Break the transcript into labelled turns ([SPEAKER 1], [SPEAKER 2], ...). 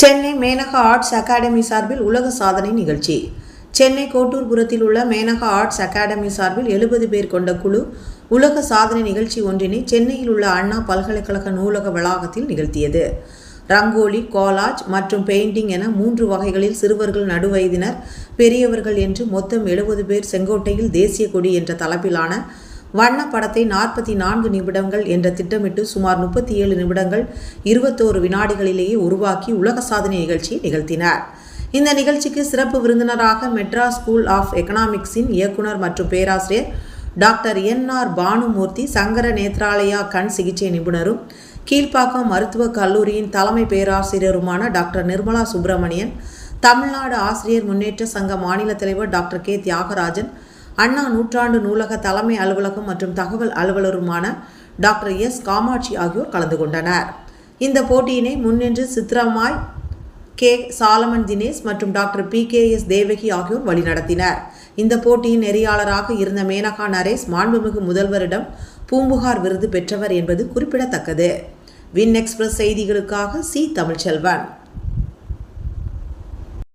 [SPEAKER 1] Chennai Maneka arts academy சார்பில் உலக சாதனை நிகழ்ச்சி. சென்னை கோட்டூர்புரத்தில் உள்ள மேனகா ஆர்ட்ஸ் அகாடமி சார்பில் 70 பேர் கொண்ட குழு உலக சாதனை நிகழ்ச்சி ஒன்றினை சென்னையில் உள்ள அண்ணா பல்கலைக்கழக நூலக வளாகத்தில் நிகழ்த்தியது. ரங்கோலி, கோலாஜ் மற்றும் பெயிண்டிங் என 3 வகைகளில் சிறுவர்கள், நடுவயதினர், பெரியவர்கள் என்று மொத்தம் 70 பேர் செங்கோட்டையில் தேசிய கொடி என்ற தலைப்பிலான வண்ண படத்தை 44 நிமிடங்கள் என்ற திட்டமிட்டு சுமார் 37 நிமிடங்கள் 21 வினாடிகளிலேயே உருவாக்கி உலக சாதனை நிகழ்ச்சியை நிகழ்த்தினார். இந்த நிகழ்ச்சிக்கு சிறப்பு விருந்தினராக மெட்ராஸ் ஸ்கூல் ஆஃப் எகனாமிக்ஸின் இயக்குனர் மற்றும் பேராசிரியர் டாக்டர் NR பானுமூர்த்தி, சங்கர நேத்ராலயா கண் சிகிச்சை நிபுணரும் கீழ்ப்பாக்கம் மருத்துவக் கல்லூரியின் தலைமை பேராசிரியருமான டாக்டர் நிர்மலா சுப்பிரமணியன், தமிழ்நாடு ஆசிரியர் முன்னேற்ற சங்க மாநில தலைவர் டாக்டர் K தியாகராஜன், அண்ணா நூற்றாண்டு நூலக தலைமை அலுவலகம் மற்றும் தகவல் அலுவலருமான டாக்டர் S காமாட்சி ஆகியோர் கலந்து கொண்டனர். இந்த போட்டியினை முன்னின்று சித்ரமாய் K சாலமன் தினேஷ் மற்றும் டாக்டர் PKS தேவகி ஆகியோர் வழிநடத்தினர். இந்த போட்டியின் நெறியாளராக இருந்த மேனகா நரேஷ் மாண்புமிகு முதல்வரிடம் பூம்புகார் விருது பெற்றவர் என்பது குறிப்பிடத்தக்கது. வின் எக்ஸ்பிரஸ் செய்திகளுக்காக C தமிழ்ச்செல்வன்.